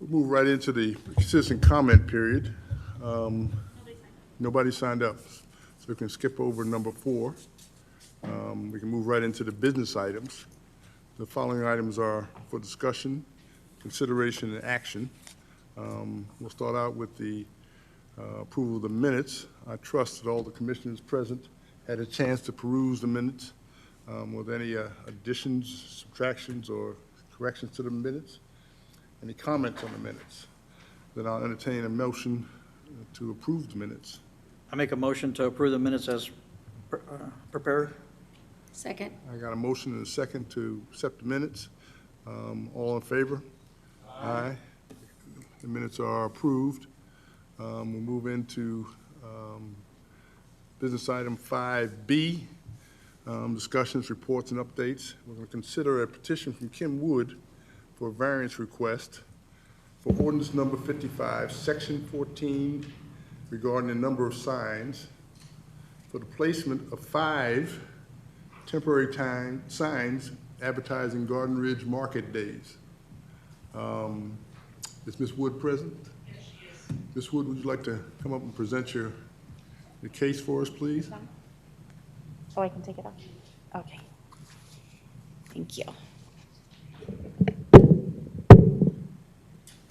We'll move right into the citizen comment period. Nobody signed up, so we can skip over number 4. We can move right into the business items. The following items are for discussion, consideration, and action. We'll start out with the approval of the minutes. I trust that all the commissioners present had a chance to peruse the minutes with any additions, subtractions, or corrections to the minutes. Any comments on the minutes? Then I'll entertain a motion to approve the minutes. I make a motion to approve the minutes as prepared. Second. I got a motion and a second to accept the minutes. All in favor? Aye. The minutes are approved. We'll move into business item 5B, discussions, reports, and updates. We're going to consider a petition from Kim Wood for a variance request for ordinance number 55, section 14, regarding the number of signs for the placement of 5 temporary signs advertising Garden Ridge Market Days. Is Ms. Wood present? Yes, she is. Ms. Wood, would you like to come up and present your case for us, please? Oh, I can take it off? Okay. Thank you.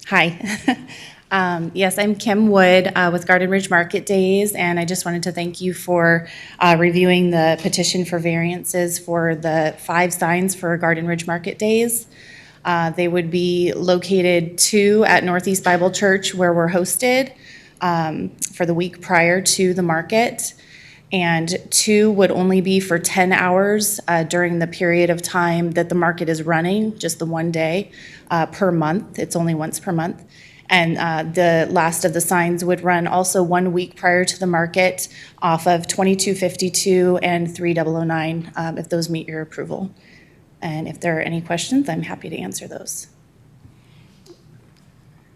Hi. Yes, I'm Kim Wood with Garden Ridge Market Days, and I just wanted to thank you for reviewing the petition for variances for the 5 signs for Garden Ridge Market Days. They would be located 2 at Northeast Bible Church, where we're hosted for the week prior to the market, and 2 would only be for 10 hours during the period of time that the market is running, just the one day per month. It's only once per month. And the last of the signs would run also 1 week prior to the market off of 2252 and 3009 if those meet your approval. And if there are any questions, I'm happy to answer those.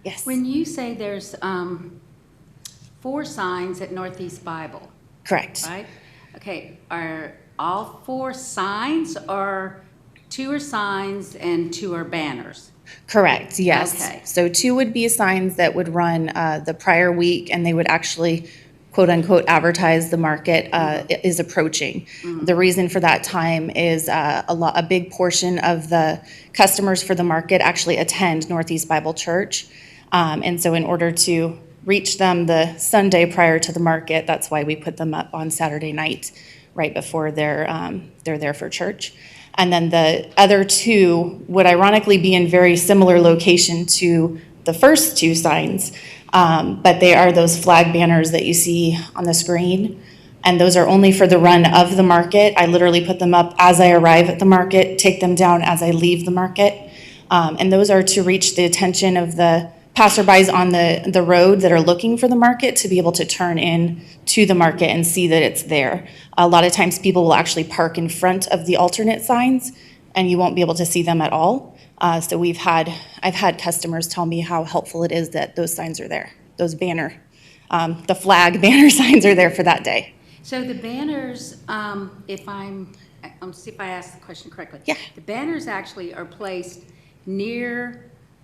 Yes. When you say there's 4 signs at Northeast Bible, Correct. right? Okay, are all 4 signs, or 2 are signs and 2 are banners? Correct, yes. Okay. So 2 would be signs that would run the prior week, and they would actually, quote unquote, advertise the market is approaching. The reason for that time is a big portion of the customers for the market actually attend Northeast Bible Church. And so in order to reach them the Sunday prior to the market, that's why we put them up on Saturday night, right before they're there for church. And then the other 2 would ironically be in very similar location to the first 2 signs, but they are those flag banners that you see on the screen, and those are only for the run of the market. I literally put them up as I arrive at the market, take them down as I leave the market, and those are to reach the attention of the passerbys on the road that are looking for the market to be able to turn in to the market and see that it's there. A lot of times people will actually park in front of the alternate signs and you won't be able to see them at all. So I've had customers tell me how helpful it is that those signs are there, those the flag banner signs are there for that day. So the banners, see if I asked the question correctly. Yeah. The banners actually are placed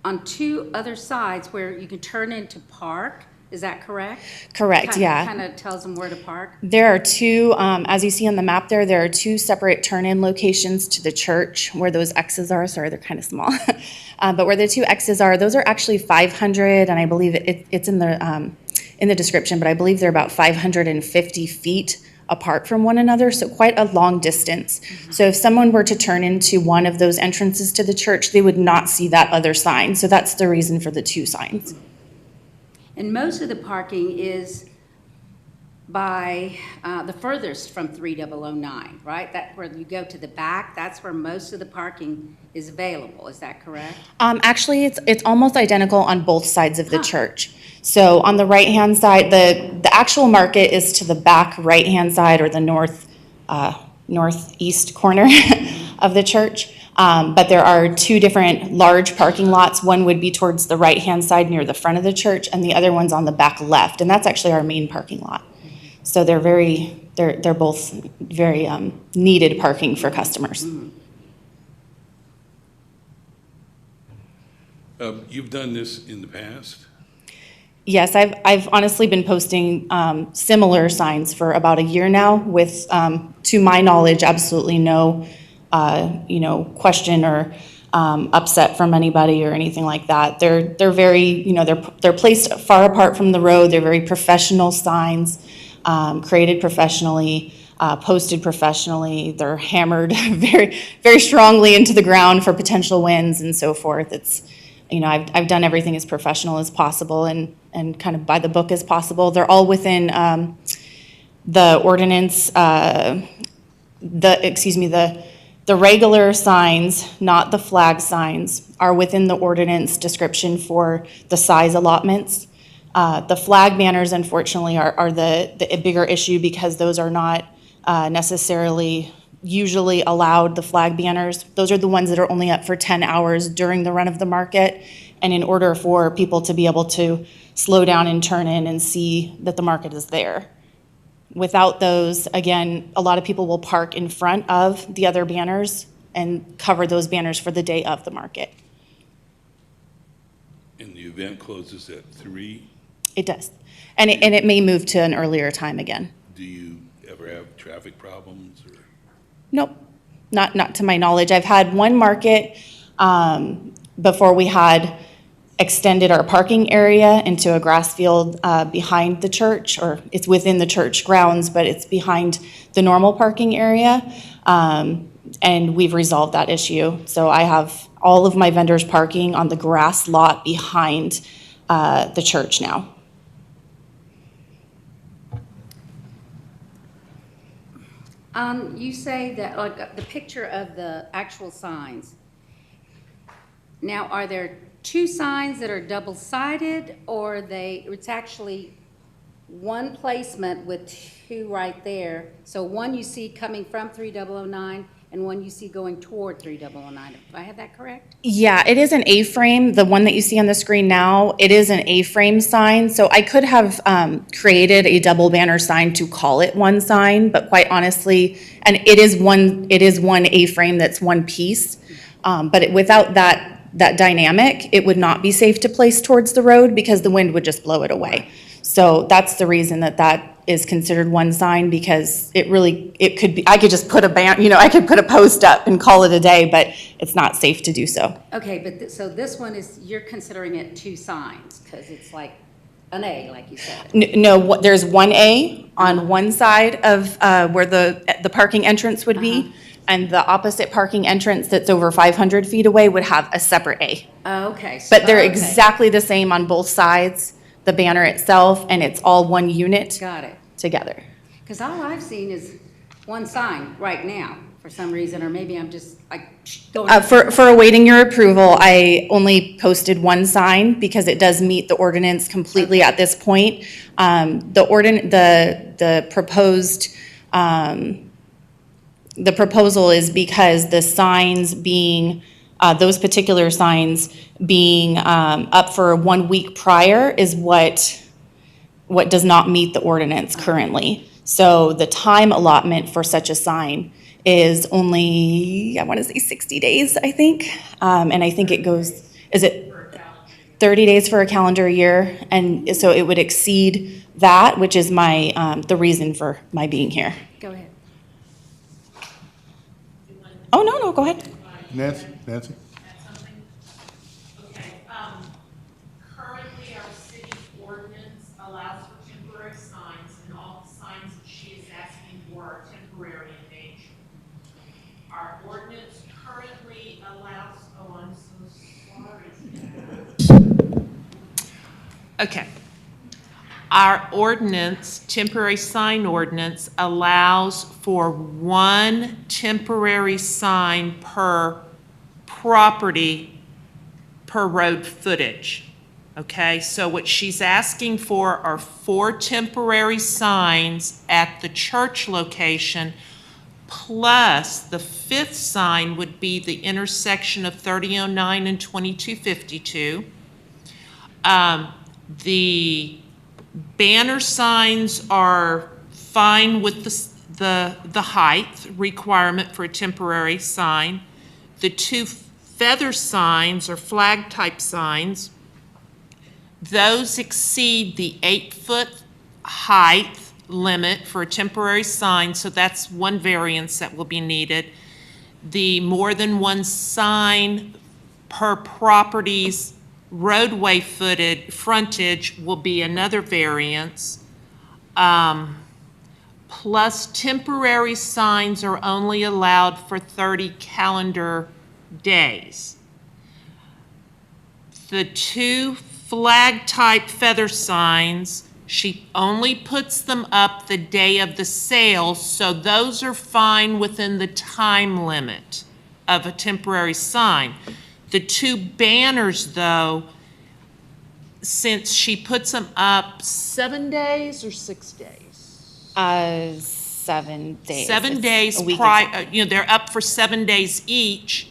on 2 other sides where you can turn into park. Is that correct? Correct, yeah. Kind of tells them where to park. There are 2, as you see on the map there are 2 separate turn-in locations to the church where those X's are. Sorry, they're kind of small. But where the 2 X's are, those are actually 500, and I believe it's in the description, but I believe they're about 550 feet apart from one another, so quite a long distance. So if someone were to turn into one of those entrances to the church, they would not see that other sign. So that's the reason for the 2 signs. And most of the parking is by the furthest from 3009, right? That where you go to the back, that's where most of the parking is available. Is that correct? Actually, it's almost identical on both sides of the church. So on the right-hand side, the actual market is to the back right-hand side, or the northeast corner of the church. But there are 2 different large parking lots. One would be towards the right-hand side near the front of the church, and the other one's on the back left, and that's actually our main parking lot. So they're both very needed parking for customers. You've done this in the past? Yes, I've honestly been posting similar signs for about a year now with, to my knowledge, absolutely no, question or upset from anybody or anything like that. They're very, they're placed far apart from the road. They're very professional signs, created professionally, posted professionally. They're hammered very, very strongly into the ground for potential winds and so forth. It's, I've done everything as professional as possible and kind of by the book as possible. They're all within the ordinance, the regular signs, not the flag signs, are within the ordinance description for the size allotments. The flag banners, unfortunately, are the bigger issue because those are not necessarily usually allowed, the flag banners. Those are the ones that are only up for 10 hours during the run of the market. And in order for people to be able to slow down and turn in and see that the market is there. Without those, again, a lot of people will park in front of the other banners and cover those banners for the day of the market. And the event closes at 3? It does. And it may move to an earlier time again. Do you ever have traffic problems or? Nope, not to my knowledge. I've had one market before we had extended our parking area into a grass field behind the church, or it's within the church grounds, but it's behind the normal parking area. And we've resolved that issue. So I have all of my vendors parking on the grass lot behind the church now. You say that, like, the picture of the actual signs. Now, are there two signs that are double-sided, or it's actually one placement with two right there? So one you see coming from 3009 and one you see going toward 3009. Do I have that correct? Yeah, it is an A-frame. The one that you see on the screen now, it is an A-frame sign. So I could have created a double banner sign to call it one sign, but quite honestly, and it is one A-frame that's one piece. But without that dynamic, it would not be safe to place towards the road because the wind would just blow it away. So that's the reason that is considered one sign, because it could be, I could just put I could put a post up and call it a day, but it's not safe to do so. Okay, but so this one you're considering it two signs because it's like an A, like you said. No, there's one A on one side of where the parking entrance would be, and the opposite parking entrance that's over 500 feet away would have a separate A. Okay. But they're okay. exactly the same on both sides, the banner itself, and it's all one unit Got it. together. Because all I've seen is one sign right now for some reason, or maybe I'm just like going. For awaiting your approval, I only posted one sign because it does meet the ordinance completely at this point. The proposal is because the signs being, those particular signs being up for 1 week prior is what does not meet the ordinance currently. So the time allotment for such a sign is only, I want to say 60 days, I think. And I think it goes, is it 30 days for a calendar year? And so it would exceed that, which is the reason for my being here. Go ahead. Oh, no, go ahead. Nancy? Add something? Okay, currently our city ordinance allows for temporary signs, and all the signs that she is asking for are temporary in nature. Our ordinance currently allows, oh, I'm so sorry. Okay. Our ordinance, temporary sign ordinance, allows for one temporary sign per property per road footage. Okay, so what she's asking for are 4 temporary signs at the church location, plus the 5th sign would be the intersection of 3009 and 2252. The banner signs are fine with the height requirement for a temporary sign. The 2 feather signs or flag-type signs, those exceed the 8-foot height limit for a temporary sign, so that's one variance that will be needed. The more than one sign per property's roadway frontage will be another variance. Plus, temporary signs are only allowed for 30 calendar days. The 2 flag-type feather signs, she only puts them up the day of the sale, so those are fine within the time limit of a temporary sign. The 2 banners, though, since she puts them up 7 days or 6 days? 7 days. 7 It's days a week prior, they're up for 7 days each.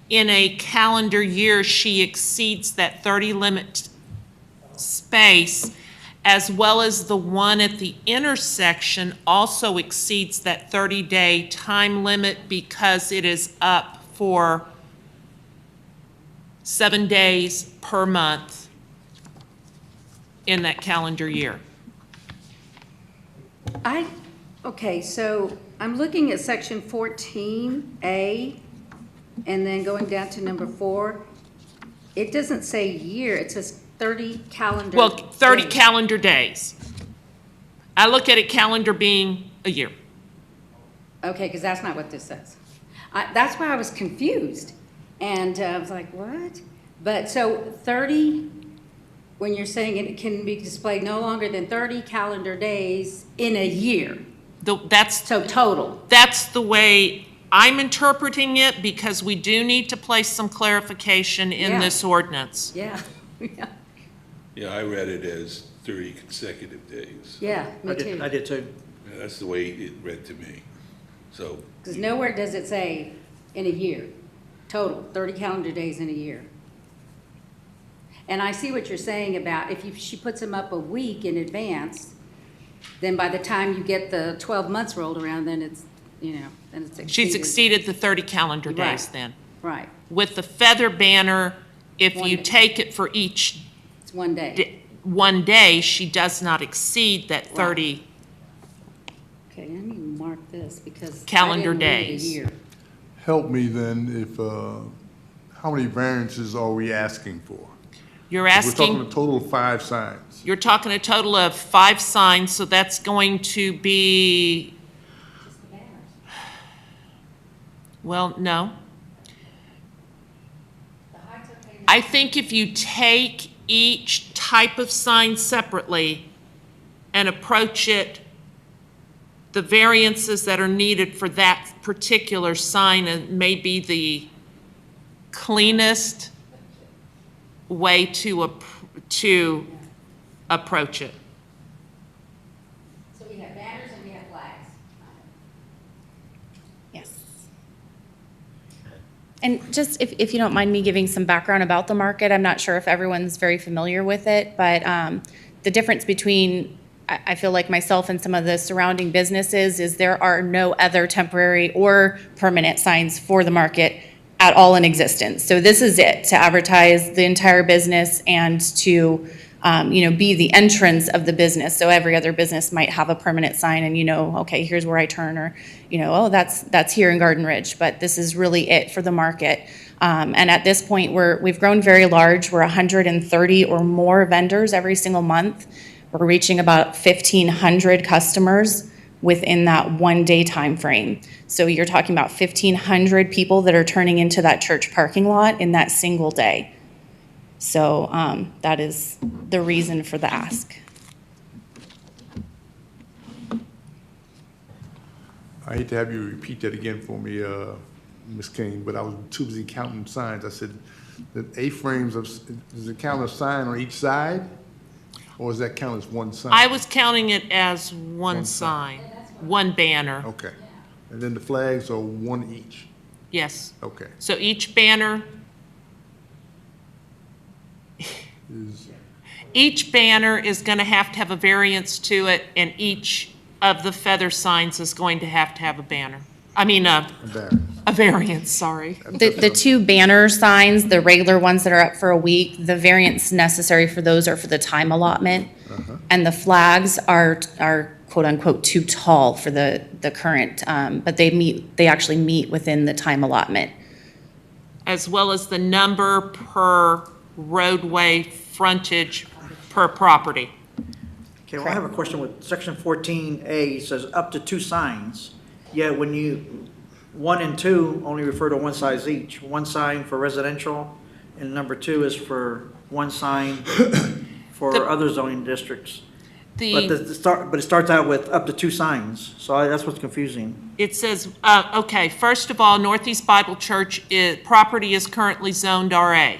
In a calendar year, she exceeds that 30 limit space, as well as the one at the intersection also exceeds that 30-day time limit because it is up for 7 days per month in that calendar year. Okay, so I'm looking at section 14A, and then going down to number 4. It doesn't say year, it says 30 calendar. Well, 30 days. calendar days. I look at a calendar being a year. Okay, because that's not what this says. That's why I was confused, and I was like, what? But so 30, when you're saying it can be displayed no longer than 30 calendar days in a year, That's so total. That's the way I'm interpreting it, because we do need to place some clarification in Yeah. this ordinance. Yeah, yeah, Yeah, I read it as 30 consecutive days. yeah, me too. I did too. Yeah, that's the way it read to me. So, Because nowhere does it say in a year, total, 30 calendar days in a year. And I see what you're saying about she puts them up a week in advance, then by the time you get the 12 months rolled around, then it's, then it's exceeded. She's exceeded the 30 calendar days Right. then. Right, With the feather banner, if One you day. take it for each it's one day. one day, she does not exceed that 30. Okay, let me mark this because. Calendar I didn't read days. a year. Help me then if, how many variances are we asking for? You're We're talking asking, a total of 5 signs. you're talking a total of 5 signs, so that's going to be, well, no. I think if you take each type of sign separately and approach it, the variances that are needed for that particular sign may be the cleanest way to approach it. So we have banners and we have flags. Yes. And just if you don't mind me giving some background about the market, I'm not sure if everyone's very familiar with it, but the difference between, I feel like myself and some of the surrounding businesses is there are no other temporary or permanent signs for the market at all in existence. So this is it, to advertise the entire business and to be the entrance of the business. So every other business might have a permanent sign and okay, here's where I turn, or, oh, that's here in Garden Ridge, but this is really it for the market. And at this point, we've grown very large. We're 130 or more vendors every single month. We're reaching about 1,500 customers within that 1-day time frame. So you're talking about 1,500 people that are turning into that church parking lot in that single day. So that is the reason for the ask. I hate to have you repeat that again for me, Ms. King, but I was too busy counting signs. I said, the A-frames, does it count a sign on each side? Or does that count as one sign? I was counting it as one One sign. sign, one banner, Okay. And then the flags are one each? yes. Okay. So each banner, Is- each banner is going to have a variance to it, and each of the feather signs is going to have a banner. I mean, Embarrassed. A variance, sorry. The two banner signs, the regular ones that are up for a week, the variance necessary for those are for the time allotment. And the flags are quote unquote too tall for the current, but they actually meet within the time allotment. As well as the number per roadway frontage per property. Okay, well, I have a question with section 14A, it says up to 2 signs, yet when you, 1 and 2 only refer to one size each. One sign for residential, and number 2 is for one sign for other zoning districts. But it starts out with up to 2 signs, so that's what's confusing. It says, okay, first of all, Northeast Bible Church, property is currently zoned RA.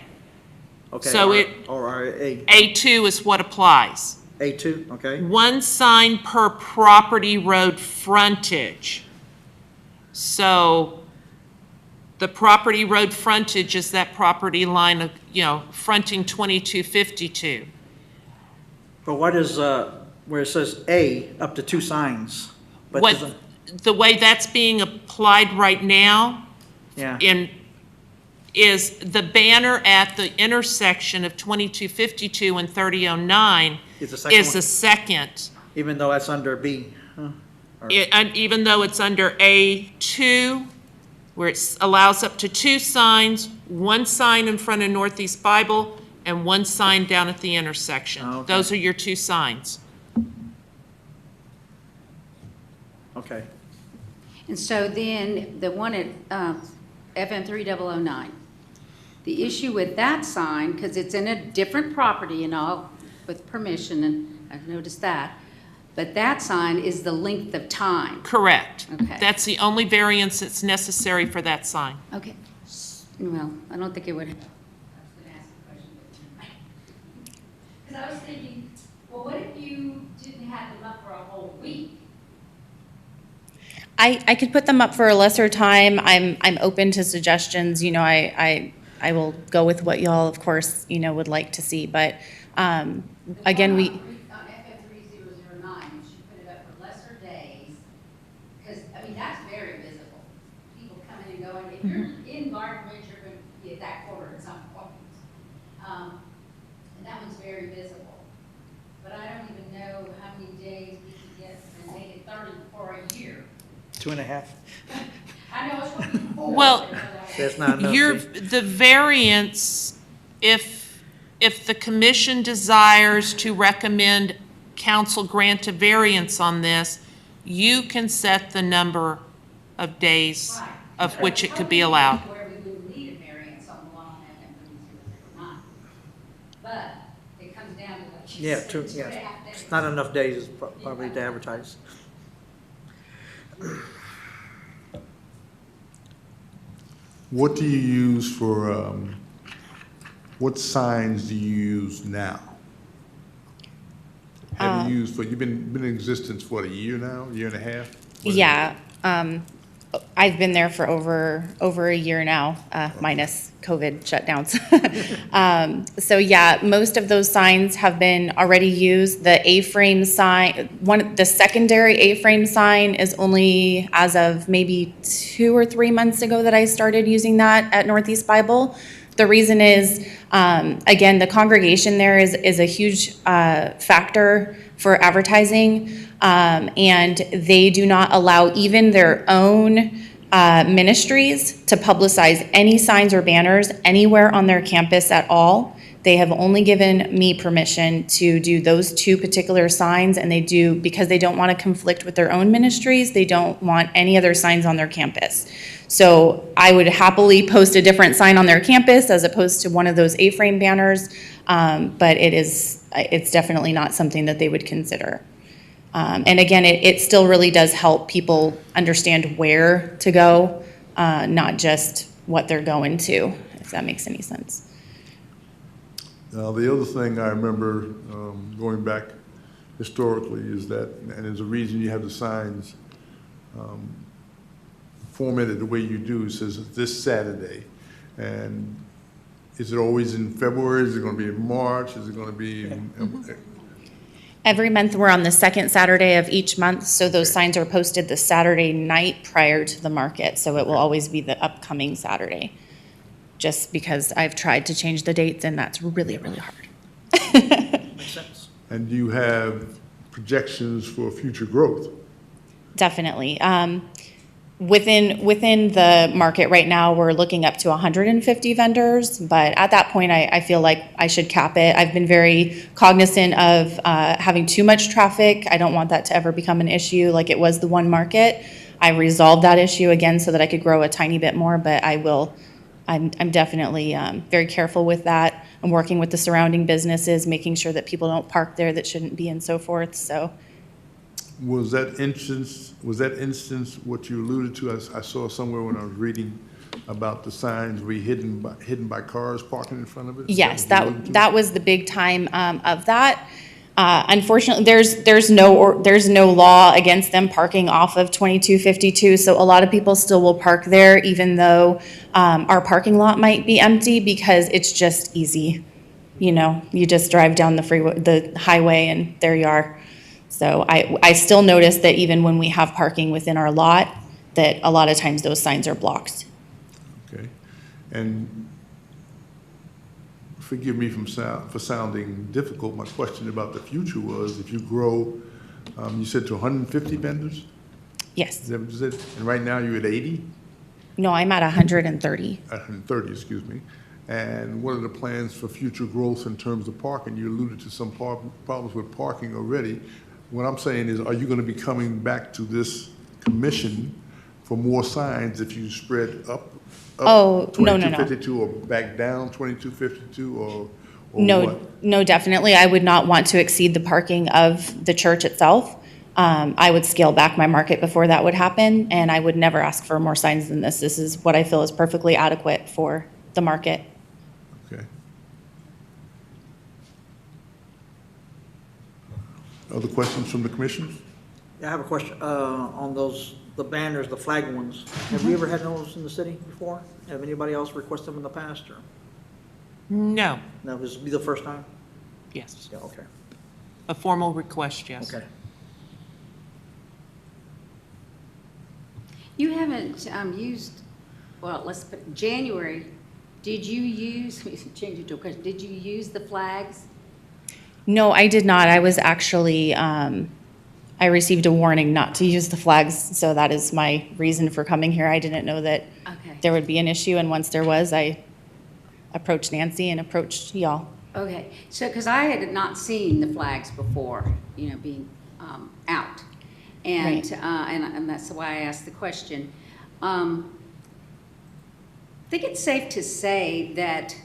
Okay. So Or A2 is what applies. A2, okay? One sign per property road frontage. So the property road frontage is that property line of, fronting 2252. But what is, where it says A, up to 2 signs? But What, doesn't- the way that's being applied right now Yeah, is the banner at the intersection of 2252 and 3009 Is the second is one. the second. even though that's under B, huh? And even though it's under A2, where it allows up to 2 signs, 1 sign in front of Northeast Bible and 1 sign down at the intersection. Oh, okay. Those are your 2 signs. Okay. And so then the one at FM 3009, the issue with that sign, because it's in a different property and all, with permission, and I've noticed that, but that sign is the length of time. Correct. Okay. That's the only variance that's necessary for that sign. Okay. Well, I don't think it would. I was going to ask a question. Because I was thinking, well, what if you didn't have them up for a whole week? I could put them up for a lesser time. I'm open to suggestions. I will go with what y'all, of course, would like to see. But again, we. On FM 3009, you should put it up for lesser days, because, that's very visible. People coming and going. If you're in Garden Ridge, you're going to be at that corner at some point. And that one's very visible. But I don't even know how many days we could get and make it 30 for a year. 2.5. I know it's going to be 4. Well, That's not enough. The variance, if the commission desires to recommend council grant a variance on this, you can set the number of days of which it could be allowed. Where we wouldn't need a variance on the law FM 3009. But it comes down to what you Yeah, said, 2, 2.5 yeah. days. It's not enough days probably to advertise. What do you use for, what signs do you use now? Have you used, you've been in existence for a year now, year and a half? What is it? Yeah, I've been there for over a year now, minus COVID shutdowns. So yeah, most of those signs have been already used. The A-frame sign, the secondary A-frame sign is only as of maybe 2 or 3 months ago that I started using that at Northeast Bible. The reason is, again, the congregation there is a huge factor for advertising, and they do not allow even their own ministries to publicize any signs or banners anywhere on their campus at all. They have only given me permission to do those 2 particular signs, and they do, because they don't want to conflict with their own ministries, they don't want any other signs on their campus. So I would happily post a different sign on their campus as opposed to one of those A-frame banners, but it's definitely not something that they would consider. And again, it still really does help people understand where to go, not just what they're going to, if that makes any sense. Now, the other thing I remember going back historically is that, and there's a reason you have the signs formatted the way you do, it says this Saturday. And is it always in February? Is it going to be in March? Is it going to be in? Every month, we're on the second Saturday of each month, so those signs are posted the Saturday night prior to the market, so it will always be the upcoming Saturday. Just because I've tried to change the dates, and that's really, really hard. Makes sense. And do you have projections for future growth? Definitely. Within the market right now, we're looking up to 150 vendors, but at that point, I feel like I should cap it. I've been very cognizant of having too much traffic. I don't want that to ever become an issue like it was the one market. I resolved that issue again so that I could grow a tiny bit more, but I'm definitely very careful with that. I'm working with the surrounding businesses, making sure that people don't park there that shouldn't be and so forth, so. Was that instance what you alluded to? I saw somewhere when I was reading about the signs were hidden by cars parking in front of it? Is Yes, what you alluded to? that was the big time of that. Unfortunately, there's no law against them parking off of 2252, so a lot of people still will park there even though our parking lot might be empty because it's just easy. You know, you just drive down the highway and there you are. So I still notice that even when we have parking within our lot, that a lot of times those signs are blocked. Okay. And forgive me for sounding difficult. My question about the future was, if you grow, you said to 150 vendors? Yes. Is that what you said? And right now you're at 80? No, I'm at 130. 130, excuse me. And what are the plans for future growth in terms of parking? You alluded to some problems with parking already. What I'm saying is, are you going to be coming back to this commission for more signs if you spread up Oh, no. 2252 or back down 2252 or No, what? no, definitely. I would not want to exceed the parking of the church itself. I would scale back my market before that would happen, and I would never ask for more signs than this. This is what I feel is perfectly adequate for the market. Okay. Other questions from the commissioners? Yeah, I have a question, on the banners, the flag ones. Have we ever had those in the city before? Have anybody else requested them in the past, or? No, No, this will be the first time? yes, Yeah, okay, a formal request, yes. okay. You haven't used, well, January, did you use, change it to a question, did you use the flags? No, I did not. I was actually, I received a warning not to use the flags, so that is my reason for coming here. I didn't know that Okay. there would be an issue, and once there was, I approached Nancy and approached y'all. Okay, so, because I had not seen the flags before, being out. And, Right. and that's why I asked the question. I think it's safe to say that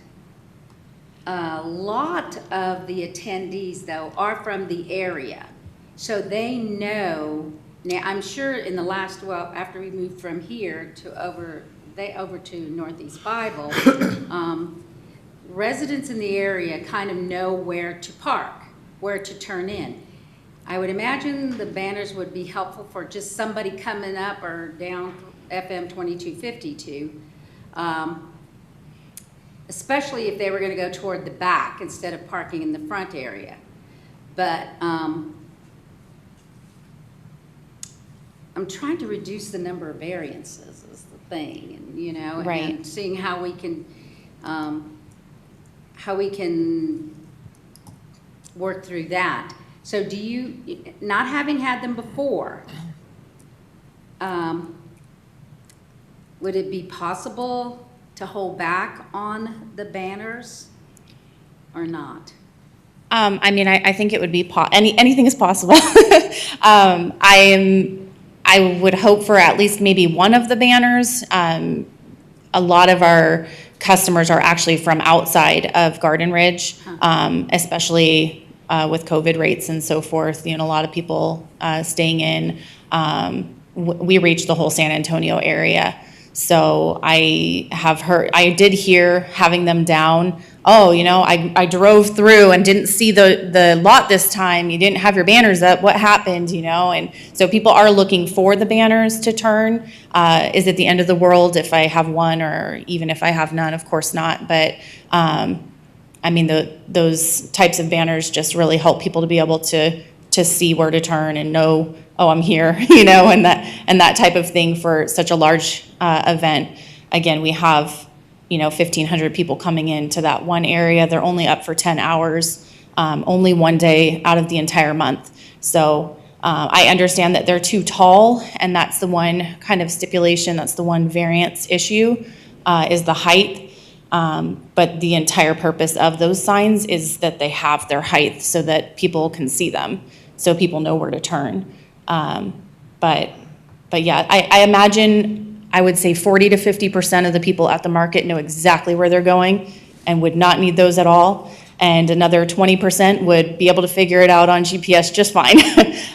a lot of the attendees, though, are from the area. So they know, now, I'm sure in the last, well, after we moved from here to over to Northeast Bible, residents in the area kind of know where to park, where to turn in. I would imagine the banners would be helpful for just somebody coming up or down FM 2252, especially if they were going to go toward the back instead of parking in the front area. But I'm trying to reduce the number of variances is the thing, and Right. and seeing how we can work through that. So do you, not having had them before, would it be possible to hold back on the banners or not? I mean, I think it would be, anything is possible. I would hope for at least maybe one of the banners. A lot of our customers are actually from outside of Garden Ridge, especially with COVID rates and so forth. A lot of people staying in. We reach the whole San Antonio area. So I did hear having them down, I drove through and didn't see the lot this time. You didn't have your banners up. What happened, And so people are looking for the banners to turn. Is it the end of the world if I have one, or even if I have none? Of course not. But, those types of banners just really help people to be able to to see where to turn and know, oh, I'm here, you know, and that type of thing for such a large event. Again, we have, you know, 1,500 people coming into that one area. They're only up for 10 hours, only one day out of the entire month. So I understand that they're too tall, and that's the one kind of stipulation, that's the one variance issue, is the height. But the entire purpose of those signs is that they have their height so that people can see them, so people know where to turn. But yeah, I imagine, I would say 40 to 50% of the people at the market know exactly where they're going and would not need those at all. And another 20% would be able to figure it out on GPS just fine.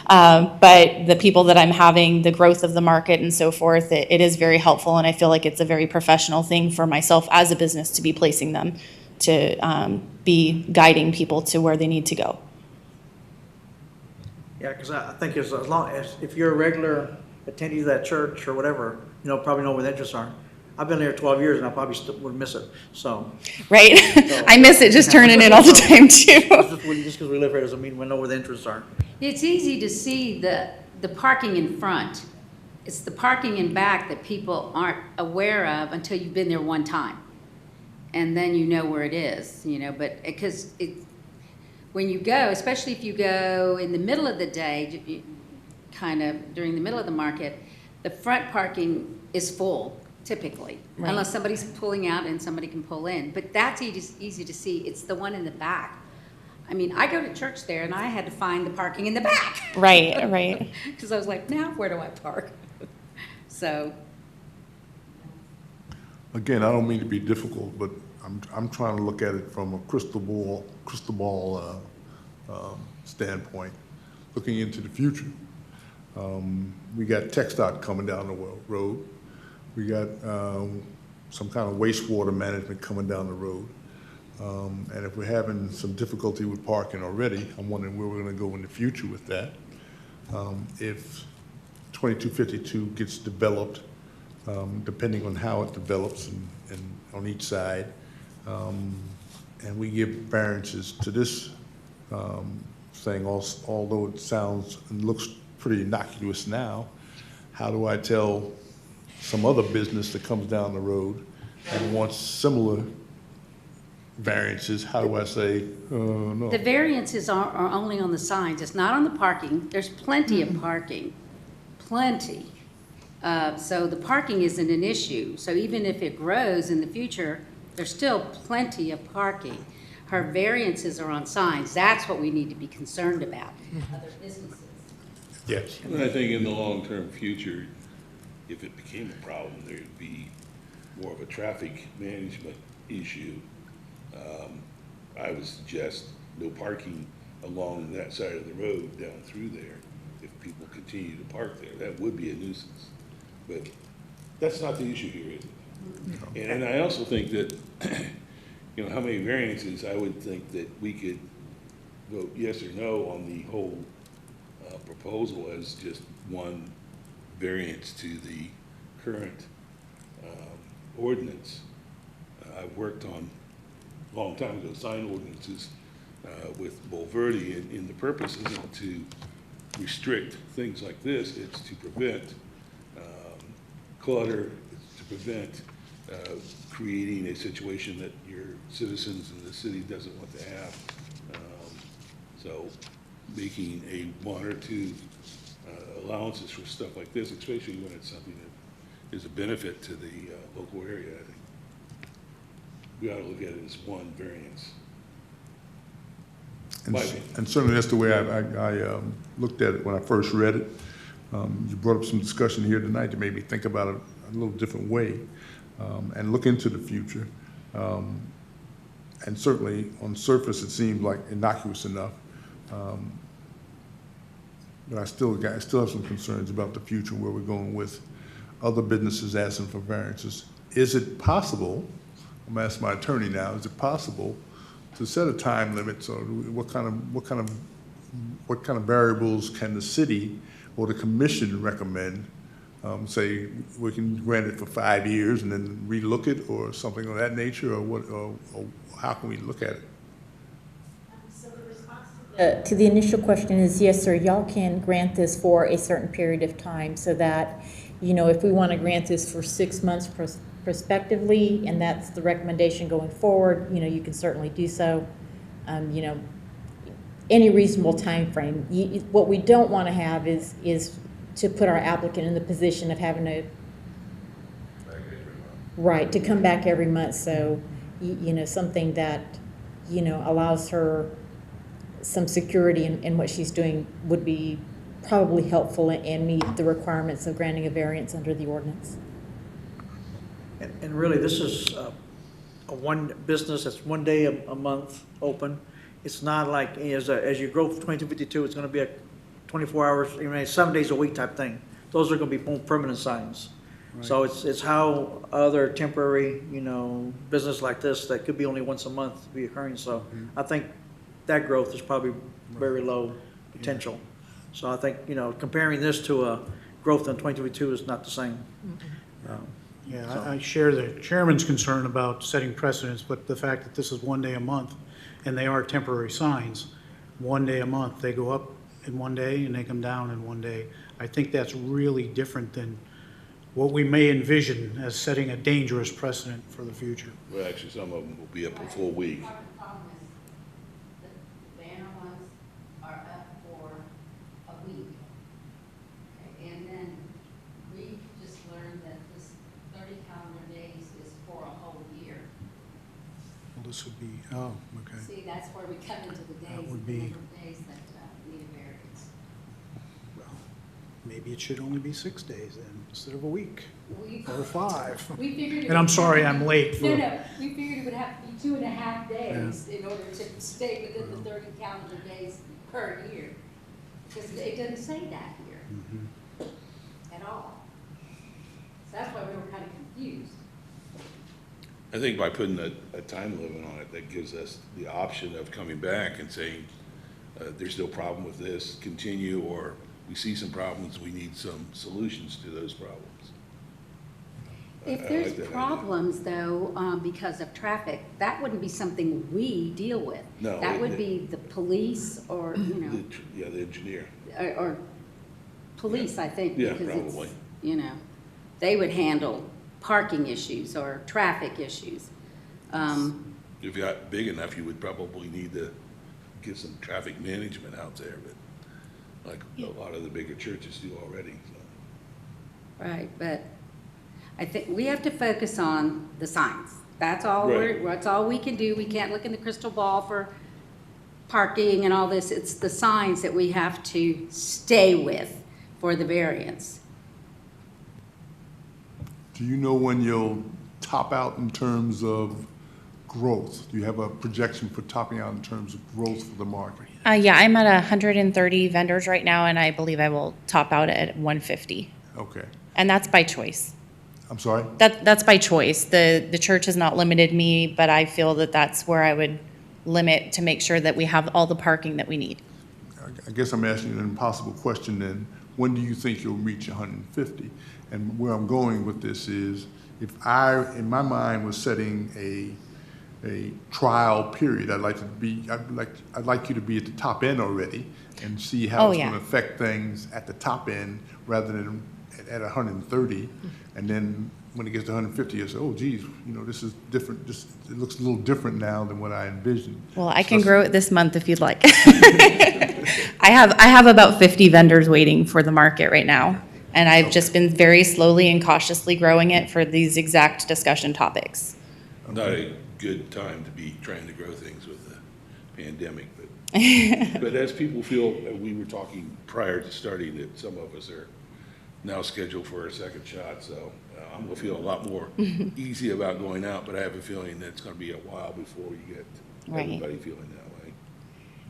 But the people that I'm having, the growth of the market and so forth, it is very helpful, and I feel like it's a very professional thing for myself as a business to be placing them, to be guiding people to where they need to go. Yeah, because I think as long as, if you're a regular attendee of that church or whatever, you know, probably know where the entrances are. I've been there 12 years and I probably still would miss it, so. Right? I miss it just turning in all the time too. Just because we live here doesn't mean we know where the entrances are. It's easy to see the parking in front. It's the parking in back that people aren't aware of until you've been there one time. And then you know where it is, you know, but because when you go, especially if you go in the middle of the day, kind of during the middle of the market, the front parking is full typically, Right. unless somebody's pulling out and somebody can pull in. But that's easy to see. It's the one in the back. I mean, I go to church there and I had to find the parking in the back. Right, right. Because I was like, now where do I park? So, Again, I don't mean to be difficult, but I'm trying to look at it from a crystal ball standpoint, looking into the future. We got TxDOT coming down the road. We got some kind of wastewater management coming down the road. And if we're having some difficulty with parking already, I'm wondering where we're going to go in the future with that. If 2252 gets developed, depending on how it develops and on each side, and we give variances to this thing, although it sounds and looks pretty innocuous now, how do I tell some other business that comes down the road and wants similar variances, how do I say, no? the variances are only on the signs. It's not on the parking. There's plenty of parking, plenty. So the parking isn't an issue. So even if it grows in the future, there's still plenty of parking. Her variances are on signs. That's what we need to be concerned about. Other businesses. Yes. And I think in the long-term future, if it became a problem, there'd be more of a traffic management issue. I would suggest no parking along that side of the road down through there if people continue to park there. That would be a nuisance. But that's not the issue here, is it? And I also think that, you know, how many variances, I would think that we could vote yes or no on the whole proposal as just one variance to the current ordinance. I've worked on, a long time ago, sign ordinances with Bulverde, and the purpose isn't to restrict things like this, it's to prevent clutter, it's to prevent creating a situation that your citizens in the city doesn't want to have. So making a 1 or 2 allowances for stuff like this, especially when it's something that is a benefit to the local area, I think we ought to look at it as one variance. And certainly that's the way I looked at it when I first read it. You brought up some discussion here tonight that made me think about it a little different way and look into the future. And certainly on the surface it seemed like innocuous enough. But I still have some concerns about the future, where we're going with other businesses asking for variances. Is it possible, I'm gonna ask my attorney now, is it possible to set a time limit? So what kind of variables can the city or the commission recommend? Say we can grant it for 5 years and then relook it, or something of that nature, or what? Or how can we look at it? So the responsibility To the initial question is, yes, sir, y'all can grant this for a certain period of time so that, you know, if we want to grant this for 6 months prospectively, and that's the recommendation going forward, you know, you can certainly do so. You know, any reasonable timeframe. What we don't want to have is to put our applicant in the position of having to, right, to come back every month. So, you know, something that, you know, allows her some security in what she's doing would be probably helpful and meet the requirements of granting a variance under the ordinance. And really, this is a one business that's one day a month open. It's not like as you grow from 2252, it's going to be a 24 hours, you know, 7 days a week type thing. Those are going to be more permanent signs. So it's how other temporary, you know, business like this that could be only once a month be occurring. So I think that growth is probably very low potential. So I think, you know, comparing this to a growth in 2022 is not the same. Yeah, I share the chairman's concern about setting precedents, but the fact that this is 1 day a month, and they are temporary signs, 1 day a month, they go up in 1 day and they come down in 1 day. I think that's really different than what we may envision as setting a dangerous precedent for the future. Well, actually, some of them will be up a full week. Part of the problem is the banner ones are up for a week. Okay, and then we just learned that this 30 calendar days is for a whole year. Well, this would be, oh, okay. See, that's where we come into the days, would the be- number of days that need a variance. Well, maybe it should only be 6 days then, instead of a week, We or 5. we figured. it And I'm would sorry have to I'm be- late No, for- no, we figured it would have to be 2.5 days in order to stay within the 30 calendar days per year. Because it doesn't say that here at all. So that's why we were kind of confused. I think by putting a time limit on it, that gives us the option of coming back and saying, there's no problem with this, continue, or we see some problems, we need some solutions to those problems. If I there's like that idea. problems, though, because of traffic, that wouldn't be something we deal with. No, That it- would be the police or, you know, Yeah, the engineer. or police, I think. Yeah, because it's, probably. you know, they would handle parking issues or traffic issues. If you got big enough, you would probably need to get some traffic management out there, but like a lot of the bigger churches do already, so. Right, but I think we have to focus on the signs. That's all Right. that's all we can do. We can't look in the crystal ball for parking and all this. It's the signs that we have to stay with for the variance. Do you know when you'll top out in terms of growth? Do you have a projection for topping out in terms of growth for the market? Yeah, I'm at 130 vendors right now, and I believe I will top out at 150. Okay. And that's by choice. I'm sorry? That's by choice. The church has not limited me, but I feel that that's where I would limit to make sure that we have all the parking that we need. I guess I'm asking you an impossible question then. When do you think you'll reach 150? And where I'm going with this is, if I, in my mind, was setting a trial period, I'd like you to be at the top end already and see how Oh, it's yeah. gonna affect things at the top end rather than at 130. And then when it gets to 150, you say, oh geez, you know, this is different, it looks a little different now than what I envisioned. Well, I can grow it this month if you'd like. I have about 50 vendors waiting for the market right now. And I've just been very slowly and cautiously growing it for these exact discussion topics. Not a good time to be trying to grow things with the pandemic, but as people feel, we were talking prior to starting that some of us are now scheduled for a second shot, so I'm gonna feel a lot more easy about going out, but I have a feeling that it's gonna be a while before you get Right. everybody feeling that way.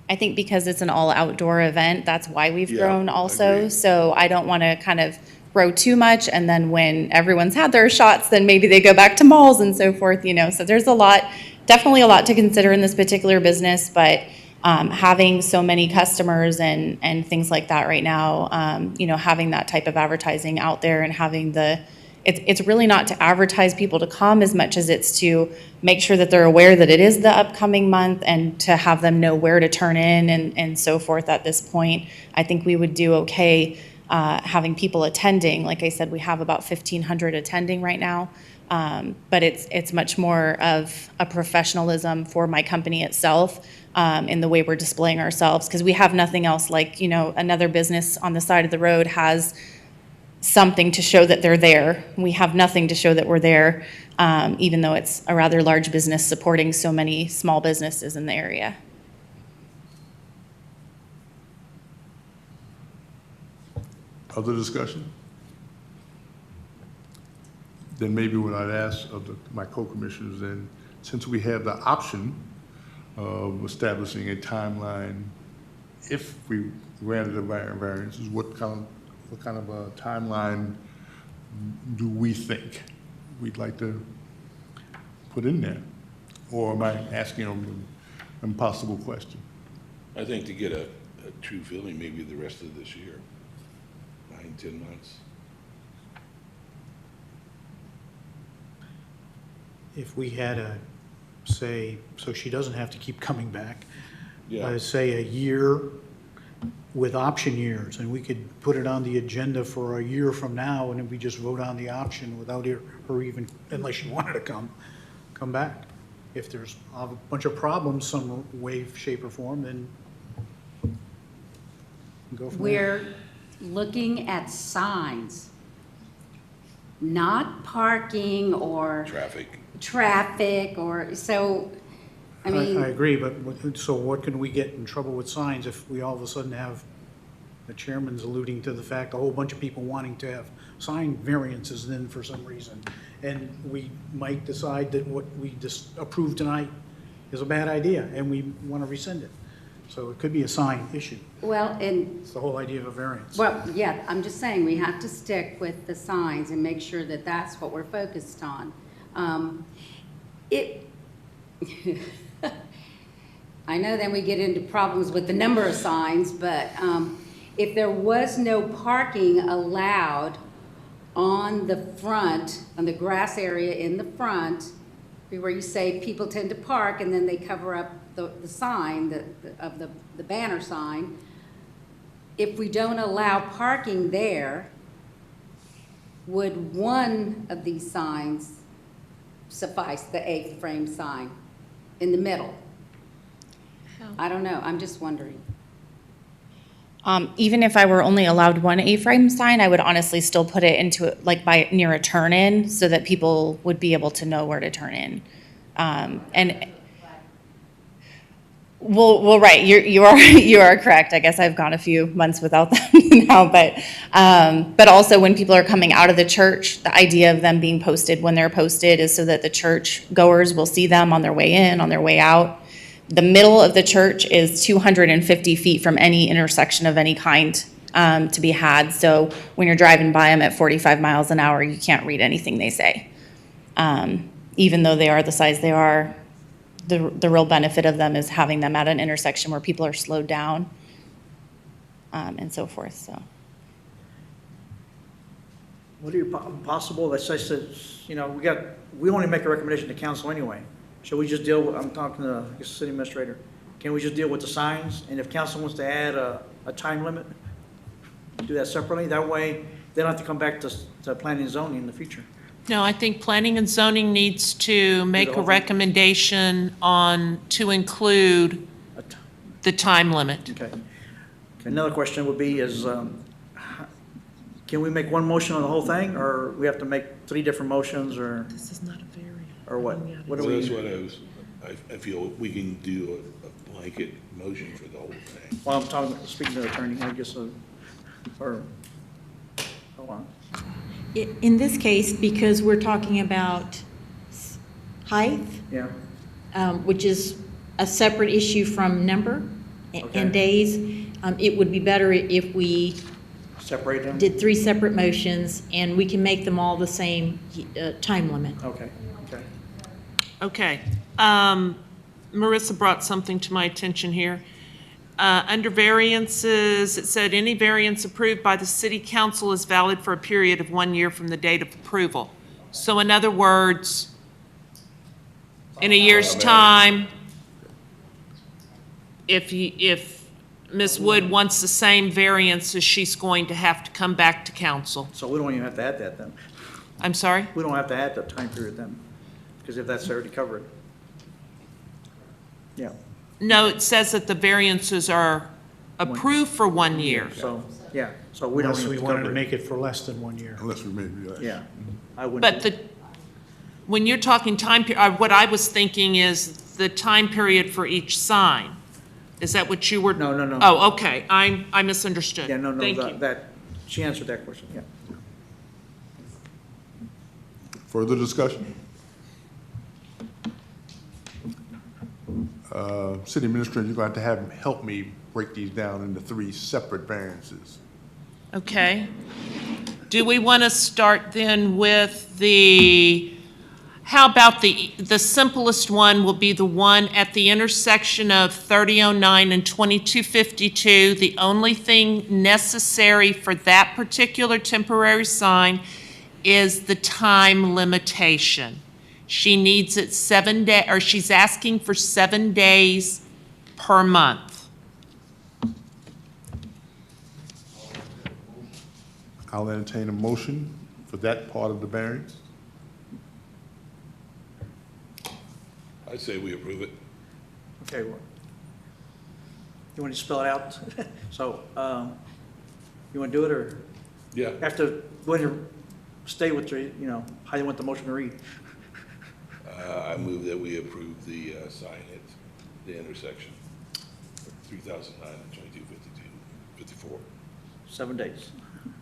I think because it's an all outdoor event, that's why we've Yeah, grown also. agreed. So I don't want to kind of grow too much. And then when everyone's had their shots, then maybe they go back to malls and so forth, you know. So there's definitely a lot to consider in this particular business. But having so many customers and things like that right now, you know, having that type of advertising out there and having the it's really not to advertise people to come as much as it's to make sure that they're aware that it is the upcoming month and to have them know where to turn in and so forth at this point. I think we would do okay having people attending. Like I said, we have about 1,500 attending right now. But it's much more of a professionalism for my company itself in the way we're displaying ourselves, because we have nothing else. Like, you know, another business on the side of the road has something to show that they're there. We have nothing to show that we're there, even though it's a rather large business supporting so many small businesses in the area. Other discussion? Then maybe what I'd ask of my co-commissioners, then, since we have the option of establishing a timeline, if we granted a variance, is what kind of a timeline do we think we'd like to put in there? Or am I asking an impossible question? I think to get a true feeling, maybe the rest of this year, 9, 10 months. If we had a, say, so she doesn't have to keep coming back, Yeah. say a year with option years, and we could put it on the agenda for a year from now, and then we just vote on the option without her even, unless she wanted to come back. If there's a bunch of problems, some way, shape, or form, then go from there. We're looking at signs, not parking or Traffic. or, so, I mean. I agree, but so what can we get in trouble with signs if we all of a sudden have, the chairman's alluding to the fact, a whole bunch of people wanting to have sign variances then for some reason, and we might decide that what we just approved tonight is a bad idea, and we want to rescind it. So it could be a sign issue. Well, and, It's the whole idea of a variance. well, yeah, I'm just saying, we have to stick with the signs and make sure that that's what we're focused on. I know then we get into problems with the number of signs, but if there was no parking allowed on the front, on the grass area in the front, where you say people tend to park and then they cover up the sign, of the banner sign, if we don't allow parking there, would one of these signs suffice, the A-frame sign in the middle? I don't know, I'm just wondering. Even if I were only allowed one A-frame sign, I would honestly still put it into, like, by near a turn-in so that people would be able to know where to turn in. Well, right, you are correct. I guess I've gone a few months without them now, but also when people are coming out of the church, the idea of them being posted when they're posted is so that the church goers will see them on their way in, on their way out. The middle of the church is 250 feet from any intersection of any kind to be had. So when you're driving by them at 45 miles an hour, you can't read anything they say. Even though they are the size they are, the real benefit of them is having them at an intersection where people are slowed down and so forth, so. Would it be possible that says, you know, we only make a recommendation to council anyway. Should we just deal with, I'm talking to the city administrator, can we just deal with the signs? And if council wants to add a time limit, do that separately? That way, they don't have to come back to planning and zoning in the future. No, I think planning and zoning needs to make a recommendation to include the time limit. Okay. Another question would be is, can we make one motion on the whole thing, or we have to make 3 different motions, or? This is not a variance. Or what? What do So we? that's what I feel we can do a blanket motion for the whole thing. Well, I'm speaking to the attorney, I guess, or, hold on. In this case, because we're talking about height, Yeah, which is a separate issue from number Okay. and days, it would be better if we separate them? did 3 separate motions, and we can make them all the same time limit. Okay, okay. Okay. Marissa brought something to my attention here. Under variances, it said any variance approved by the city council is valid for a period of 1 year from the date of approval. So in other words, in a year's time, if Ms. Wood wants the same variances, she's going to have to come back to council. So we don't even have to add that then. I'm sorry? We don't have to add the time period then, because if that's already covered. Yeah, No, it says that the variances are approved for 1 year. so, yeah, so we don't Unless even we have to wanted to cover it. make it for less than 1 year. Unless we made it less. Yeah, I wouldn't. But when you're talking time, what I was thinking is the time period for each sign. Is that what you were? No, no, no. Oh, okay, I misunderstood. Yeah, no, Thank no, you. that, she answered that question, yeah. Further discussion? City Administrator, you're going to have to help me break these down into 3 separate variances. Okay. Do we want to start then with how about the simplest one will be the one at the intersection of 3009 and 2252. The only thing necessary for that particular temporary sign is the time limitation. She needs it 7 days, or she's asking for 7 days per month. I'll entertain a motion for that part of the variance. I say we approve it. Okay, well, you want to spell it out? So, you want to do it, or Yeah. after, when you stay with the, how you want the motion to read? I move that we approve the sign at the intersection, 3009 and 2254. 7 days.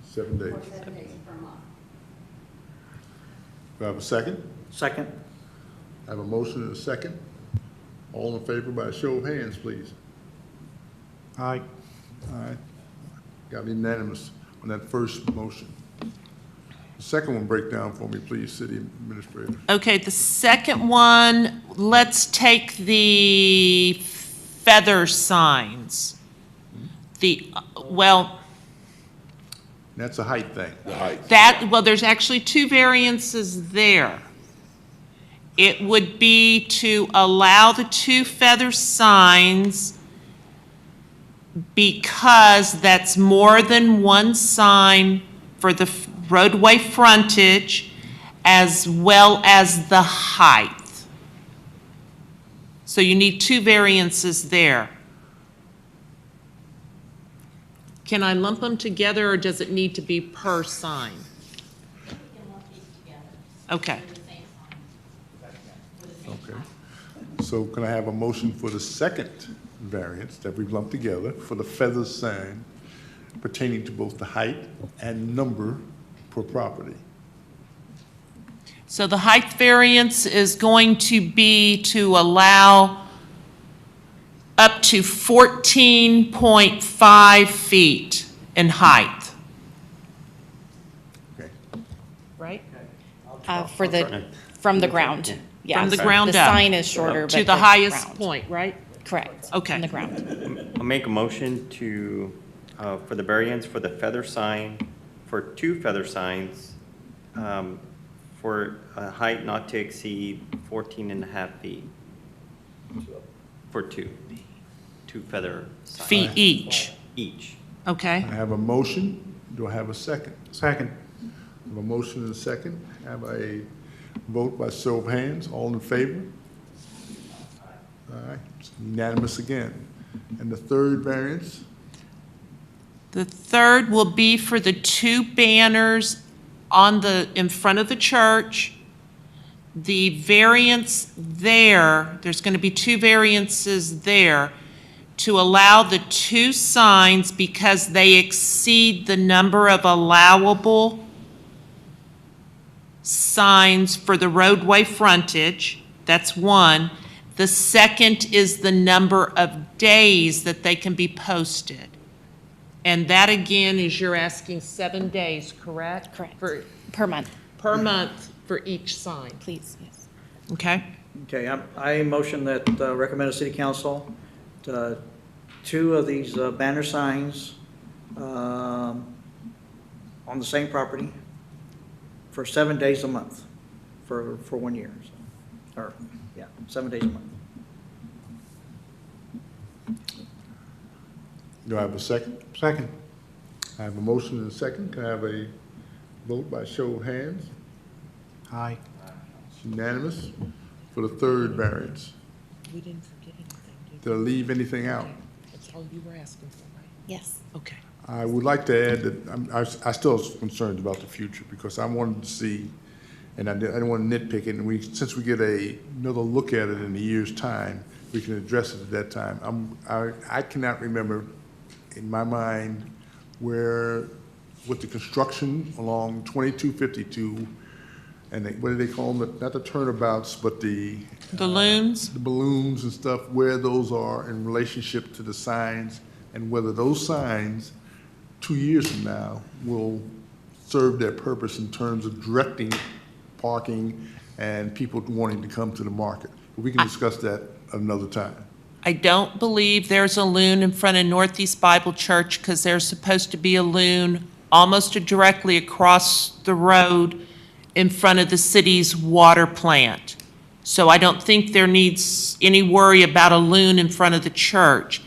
7 days. 7 days per month. Do I have a second? Second? I have a motion and a second. All in favor by a show of hands, please. Aye. All right. Got unanimous on that first motion. The second one, break down for me, please, City Administrator. Okay, the second one, let's take the feather signs. That's a height thing. The height. There's actually 2 variances there. It would be to allow the 2 feather signs because that's more than 1 sign for the roadway frontage as well as the height. So you need 2 variances there. Can I lump them together, or does it need to be per sign? Okay. Okay. So can I have a motion for the second variance that we've lumped together for the feather sign pertaining to both the height and number per property? So the height variance is going to be to allow up to 14.5 feet in height. Okay. Right? From the ground, yes. From the ground The up. sign is shorter, but To the highest ground. point, right? Correct. Okay. From the ground. I'll make a motion to, for the variance for the feather sign, for 2 feather signs, for a height not to exceed 14.5 feet. For 2 feather signs. Feet each. Each. Okay. I have a motion. Do I have a second? Second. I have a motion and a second. Have a vote by show of hands. All in favor? All right, it's unanimous again. And the third variance? The third will be for the 2 banners in front of the church. The variance there's going to be 2 variances there to allow the 2 signs because they exceed the number of allowable signs for the roadway frontage. That's 1. The second is the number of days that they can be posted. And that, again, is you're asking 7 days, correct? Correct. Per month, month for each sign, please, yes. okay? Okay, I motion that recommend the city council to two of these banner signs on the same property for 7 days a month for 1 year. So, or, yeah, 7 days a month. Do I have a second? Second. I have a motion and a second. Can I have a vote by show of hands? Aye. It's unanimous for the third variance. We didn't forget anything, did Did I leave anything out? we? That's all you were asking for, right? Yes. Okay. I would like to add that I still am concerned about the future because I wanted to see, and I didn't want to nitpick it, and since we get another look at it in a year's time, we can address it at that time. I cannot remember in my mind where, with the construction along 2252, and what do they call them? Not the turnabouts, but the Balloons? the balloons and stuff, where those are in relationship to the signs, and whether those signs, 2 years from now, will serve their purpose in terms of directing parking and people wanting to come to the market. We can discuss that another time. I don't believe there's a loon in front of Northeast Bible Church because there's supposed to be a loon almost directly across the road in front of the city's water plant. So I don't think there needs any worry about a loon in front of the church.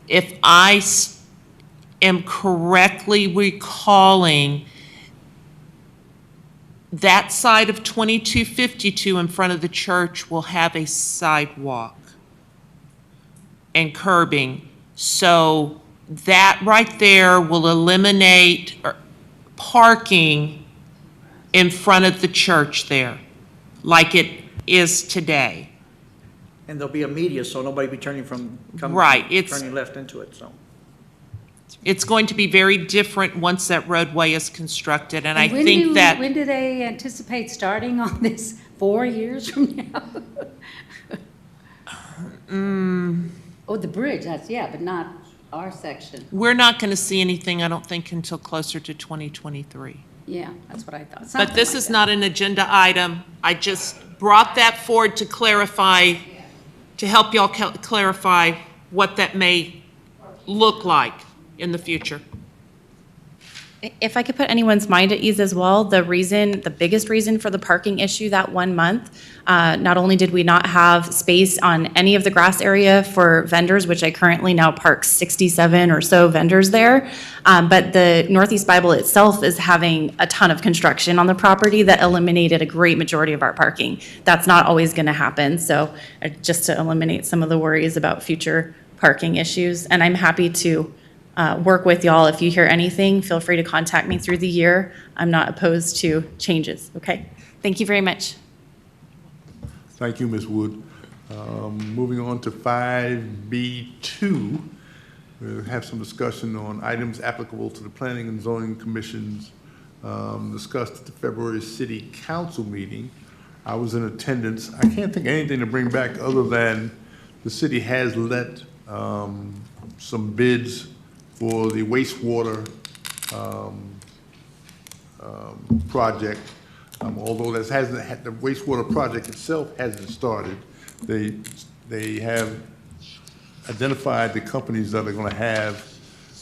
If I am correctly recalling, that side of 2252 in front of the church will have a sidewalk and curbing. So that right there will eliminate parking in front of the church there, like it is today. And there'll be a media, so nobody be turning Right, it's- turning left into it, so. It's going to be very different once that roadway is constructed, and I And when think that, when do they anticipate starting on this? 4 years from now? Oh, the bridge, but not our section. we're not going to see anything, I don't think, until closer to 2023. Yeah, that's what I thought. But Something this like is that. not an agenda item. I just brought that forward to clarify, to help y'all clarify what that may look like in the future. If I could put anyone's mind at ease as well, the biggest reason for the parking issue that 1 month, not only did we not have space on any of the grass area for vendors, which I currently now park 67 or so vendors there, but the Northeast Bible itself is having a ton of construction on the property that eliminated a great majority of our parking. That's not always going to happen, so just to eliminate some of the worries about future parking issues. And I'm happy to work with y'all. If you hear anything, feel free to contact me through the year. I'm not opposed to changes, okay? Thank you very much. Thank you, Ms. Wood. Moving on to 5B2, we'll have some discussion on items applicable to the Planning and Zoning Commissions discussed at the February City Council meeting. I was in attendance. I can't think of anything to bring back other than the city has let some bids for the wastewater project. Although this the wastewater project itself hasn't started, they have identified the companies that are going to have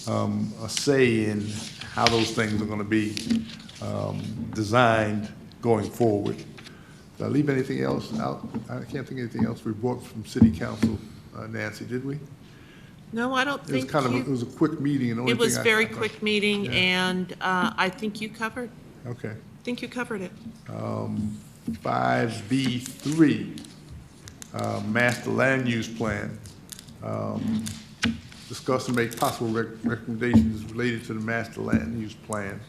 a say in how those things are going to be designed going forward. Did I leave anything else out? I can't think of anything else we brought from City Council, Nancy, did we? No, I don't It was think kind of, it you, was a quick meeting, and the only it was thing very quick meeting, Yeah. and I think you covered, Okay. it. 5B3, Master Land Use Plan. Discuss and make possible recommendations related to the Master Land Use Plan.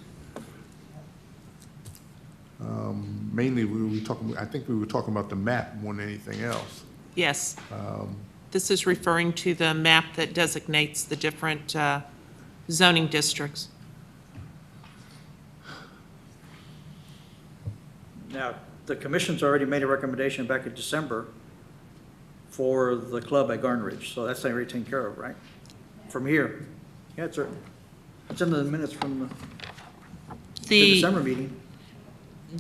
Mainly, I think we were talking about the map more than anything else. Yes. This is referring to the map that designates the different zoning districts. Now, the commission's already made a recommendation back in December for the club at Garden Ridge, so that's already taken care of, right? From here. Yeah, it's in the minutes from the The December meeting.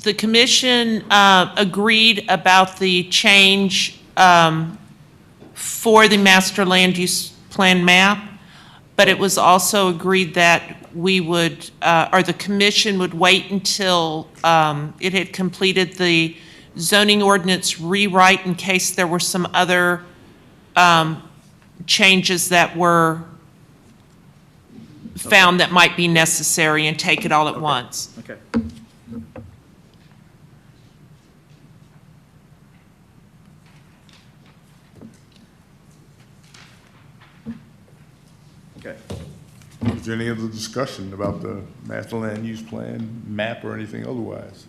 The commission agreed about the change for the master land use plan map, but it was also agreed that we would, or the commission would wait until it had completed the zoning ordinance rewrite in case there were some other changes that were found that might be necessary, and take it all at once. Okay. Okay. Is there any other discussion about the master land use plan, map, or anything otherwise?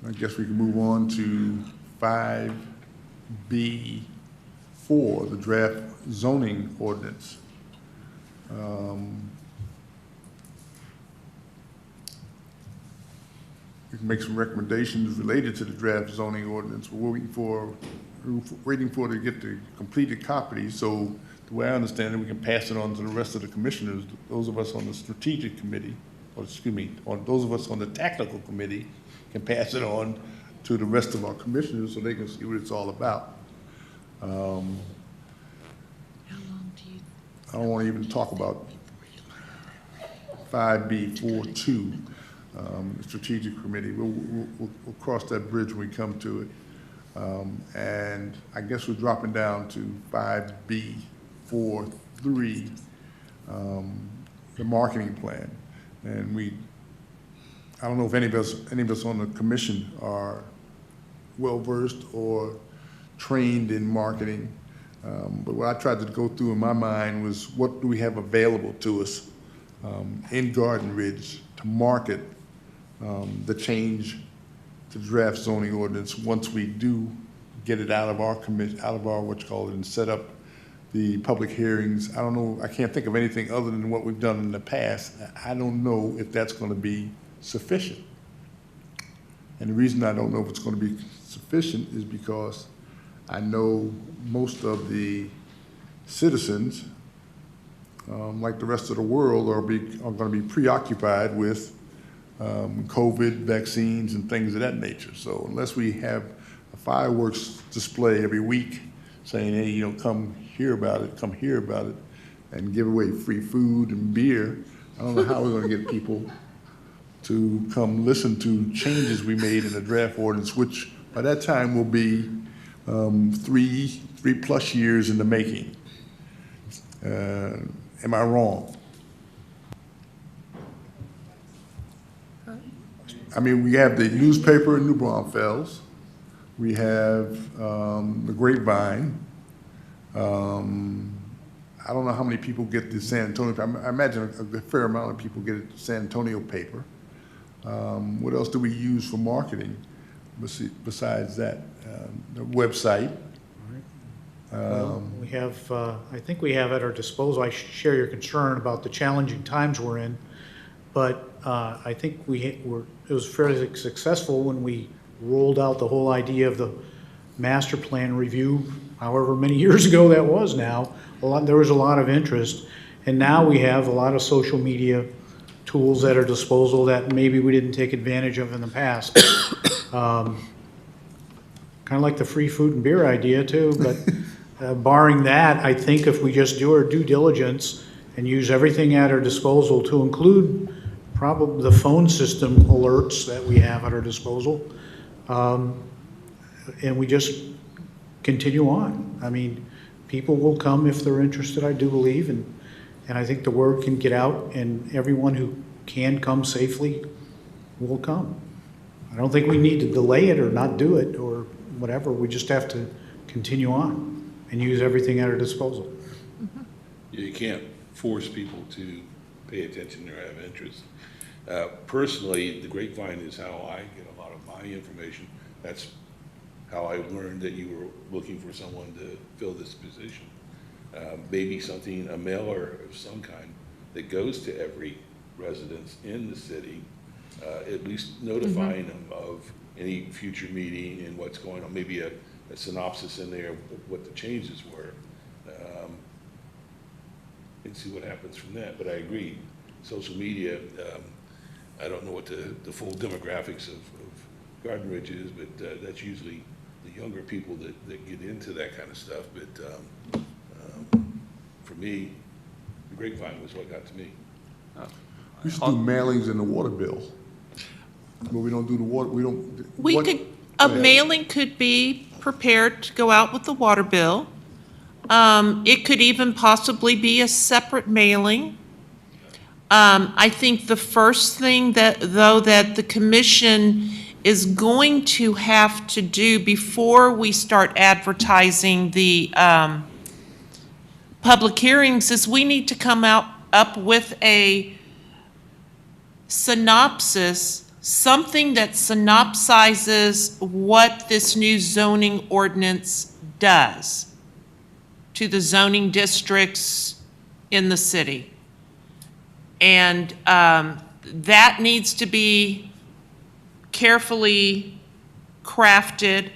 I guess we can move on to 5B4, the draft zoning ordinance. We can make some recommendations related to the draft zoning ordinance. We're waiting for to get the completed copy, so the way I understand it, we can pass it on to the rest of the commissioners, those of us on the strategic committee, or excuse me, on those of us on the tactical committee can pass it on to the rest of our commissioners so they can see what it's all about. How long do you? I don't want to even talk about 5B42, the strategic committee. We'll cross that bridge when we come to it. And I guess we're dropping down to 5B43, the marketing plan. And I don't know if any of us on the commission are well-versed or trained in marketing. But what I tried to go through in my mind was what do we have available to us in Garden Ridge to market the change to draft zoning ordinance once we do get it out of our and set up the public hearings. I don't know, I can't think of anything other than what we've done in the past. I don't know if that's going to be sufficient. And the reason I don't know if it's going to be sufficient is because I know most of the citizens, like the rest of the world, are going to be preoccupied with COVID, vaccines, and things of that nature. So unless we have a fireworks display every week saying, hey, come hear about it, and give away free food and beer, I don't know how we're going to get people to come listen to changes we made in the draft ordinance, which by that time will be 3+ years in the making. Am I wrong? I mean, we have the newspaper in New Braunfels. We have the Grapevine. I don't know how many people get the San Antonio. I imagine a fair amount of people get the San Antonio paper. What else do we use for marketing besides that? The website. We have, I think we have at our disposal, I share your concern about the challenging times we're in, but I think it was fairly successful when we rolled out the whole idea of the master plan review, however many years ago that was now. There was a lot of interest, and now we have a lot of social media tools at our disposal that maybe we didn't take advantage of in the past. Kind of like the free food and beer idea too, but barring that, I think if we just do our due diligence and use everything at our disposal, to include probably the phone system alerts that we have at our disposal, and we just continue on. I mean, people will come if they're interested, I do believe, and I think the word can get out, and everyone who can come safely will come. I don't think we need to delay it or not do it or whatever. We just have to continue on and use everything at our disposal. You can't force people to pay attention or have interest. Personally, the Grapevine is how I get a lot of my information. That's how I learned that you were looking for someone to fill this position. Maybe a mailer of some kind that goes to every residence in the city, at least notifying them of any future meeting and what's going on, maybe a synopsis in there of what the changes were, and see what happens from that. But I agree, social media, I don't know what the full demographics of Garden Ridge is, but that's usually younger people that get into that kind of stuff, but for me, the grapevine was what got to me. We should do mailings in the water bill. But we don't do the water, we don't. We what- could, Go a ahead. mailing could be prepared to go out with the water bill. It could even possibly be a separate mailing. I think the first thing that the commission is going to have to do before we start advertising the public hearings is we need to come up with a synopsis, something that synopsizes what this new zoning ordinance does to the zoning districts in the city. And that needs to be carefully crafted,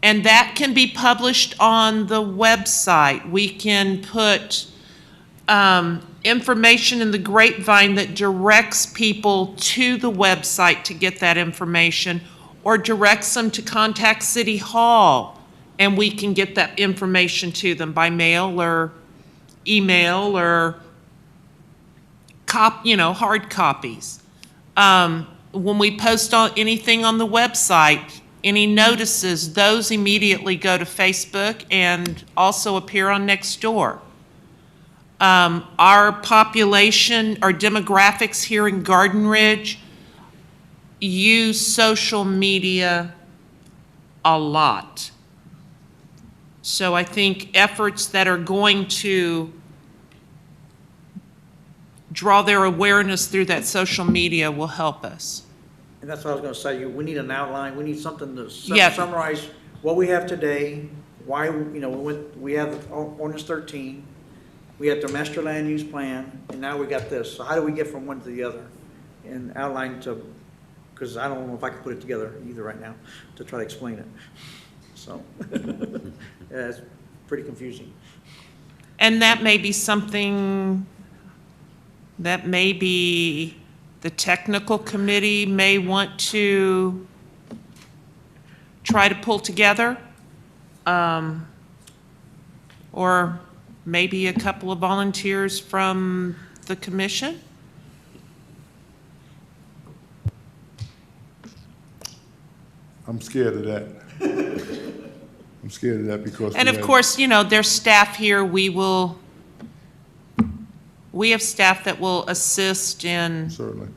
and that can be published on the website. We can put information in the grapevine that directs people to the website to get that information, or directs them to contact City Hall, and we can get that information to them by mail or email or hard copies. When we post anything on the website, any notices, those immediately go to Facebook and also appear on Nextdoor. Our population, our demographics here in Garden Ridge use social media a lot. So I think efforts that are going to draw their awareness through that social media will help us. And that's what I was gonna say, we need an outline, we need something to Yeah. summarize what we have today, why, we have ordinance 13, we have the master land use plan, and now we got this. So how do we get from one to the other? And outline to, because I don't know if I can put it together either right now, to try to explain it. So, yeah, it's pretty confusing. And that may be something that maybe the technical committee may want to try to pull together. Or maybe a couple of volunteers from the commission. I'm scared of that. I'm scared of that because. And we of have- course, there's staff here, we have staff that will assist in Certainly.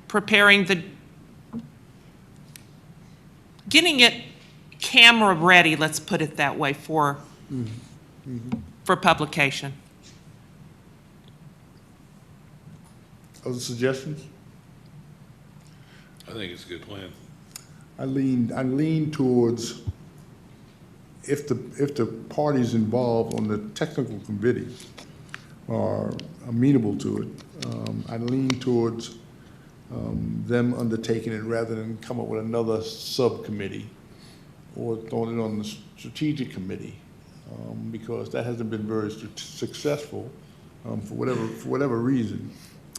preparing getting it camera ready, let's put it that way, for publication. Other suggestions? I think it's a good plan. I lean towards, if the parties involved on the technical committee are amenable to it, I lean towards them undertaking it rather than come up with another subcommittee or throwing it on the strategic committee, because that hasn't been very successful for whatever reason.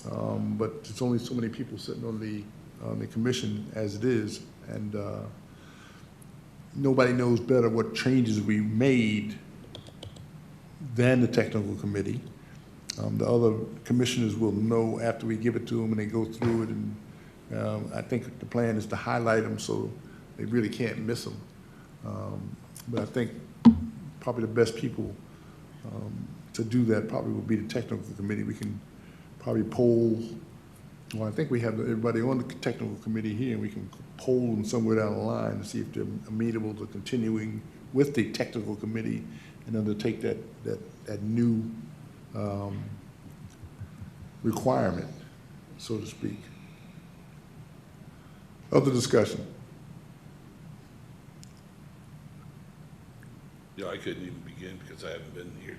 But there's only so many people sitting on the commission as it is, and nobody knows better what changes we made than the technical committee. The other commissioners will know after we give it to them and they go through it, and I think the plan is to highlight them so they really can't miss them. But I think probably the best people to do that probably will be the technical committee. We can probably poll, well, I think we have everybody on the technical committee here, and we can poll them somewhere down the line to see if they're amenable to continuing with the technical committee and undertake that new requirement, so to speak. Other discussion? I couldn't even begin because I haven't been here.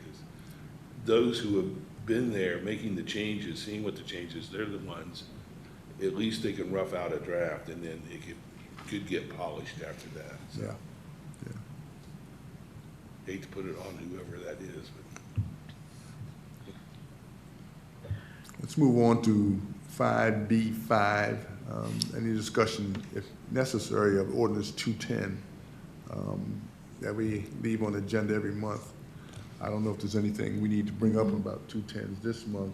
Those who have been there, making the changes, seeing what the changes, they're the ones, at least they can rough out a draft, and then it could get polished after that. So, Yeah. hate to put it on whoever that is, but Let's move on to 5B5. Any discussion, if necessary, of ordinance 210. that we leave on the agenda every month. I don't know if there's anything we need to bring up about 210s this month.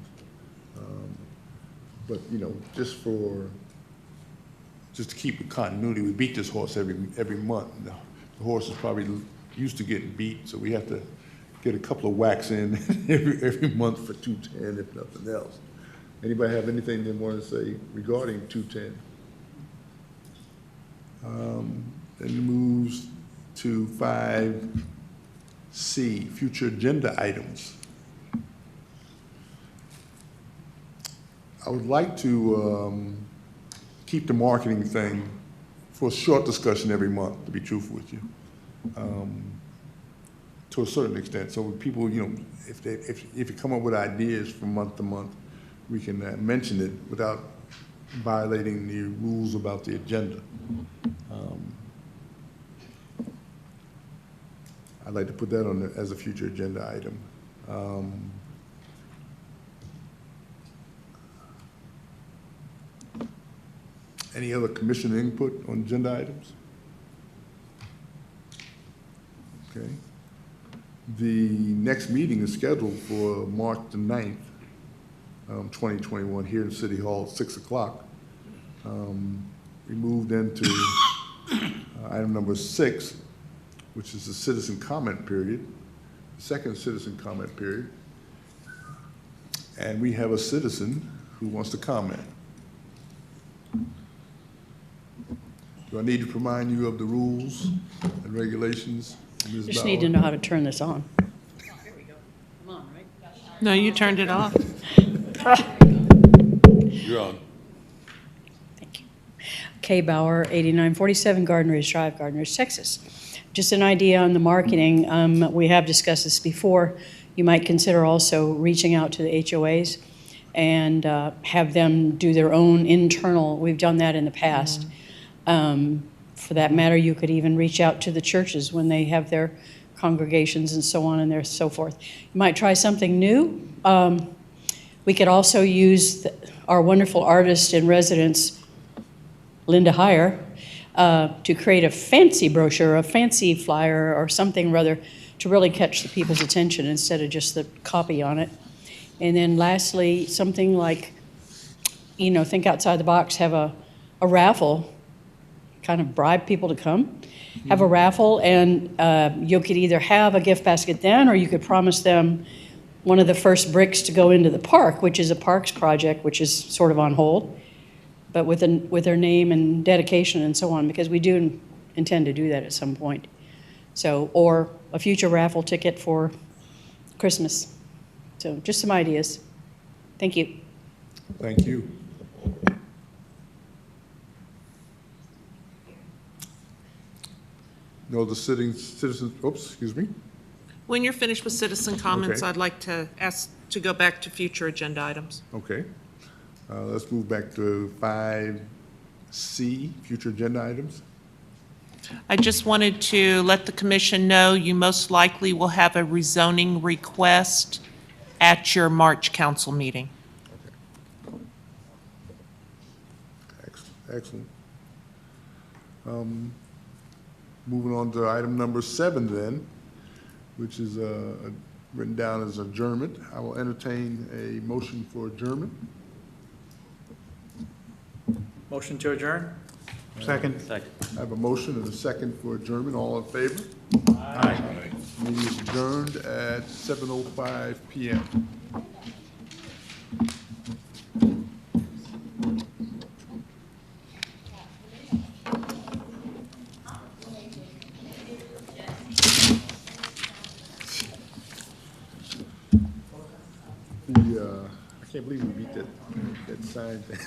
But, you know, just to keep the continuity, we beat this horse every month. The horse is probably used to getting beat, so we have to get a couple of whacks in every month for 210, if nothing else. Anybody have anything they want to say regarding 210? Then moves to 5C, future agenda items. I would like to keep the marketing thing for a short discussion every month, to be truthful with you, to a certain extent. So people, you know, if you come up with ideas from month to month, we can mention it without violating the rules about the agenda. I'd like to put that on as a future agenda item. Any other commission input on agenda items? Okay. The next meeting is scheduled for March the 9th, 2021, here in City Hall at 6 o'clock. We moved into item number 6, which is the citizen comment period, the second citizen comment period. And we have a citizen who wants to comment. Do I need to remind you of the rules and regulations, Ms. Just need to know how to turn this on. No, you turned it off. You're on. Thank you. Kay Bauer, 8947 Gardeners Drive, Gardeners, Texas. Just an idea on the marketing. We have discussed this before. You might consider also reaching out to the HOAs and have them do their own internal. We've done that in the past. For that matter, you could even reach out to the churches when they have their congregations and so on and so forth. You might try something new. We could also use our wonderful artist in residence, Linda Heyer, to create a fancy brochure, a fancy flyer or something rather to really catch the people's attention instead of just the copy on it. And then lastly, something like, you know, think outside the box, have a raffle, kind of bribe people to come, have a raffle, and you could either have a gift basket then, or you could promise them one of the first bricks to go into the park, which is a parks project, which is sort of on hold, but with their name and dedication and so on, because we do intend to do that at some point. So, or a future raffle ticket for Christmas. So just some ideas. Thank you. Thank you. No other citizens, oops, excuse me. When you're finished with citizen comments, Okay. I'd like to ask to go back to future agenda items. Okay. Let's move back to 5C, future agenda items. I just wanted to let the commission know you most likely will have a rezoning request at your March council meeting. Excellent. Moving on to item number 7 then, which is written down as adjournment. I will entertain a motion for adjournment. Motion to adjourn? Second. Second. I have a motion and a second for adjournment. All in favor? Aye. Meeting is adjourned at 7:05 PM. I can't believe we beat that sign thing.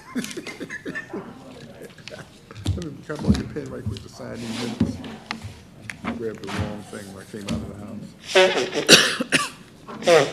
Let me come on your pen right quick to sign these minutes. I grabbed the wrong thing when I came out of the house.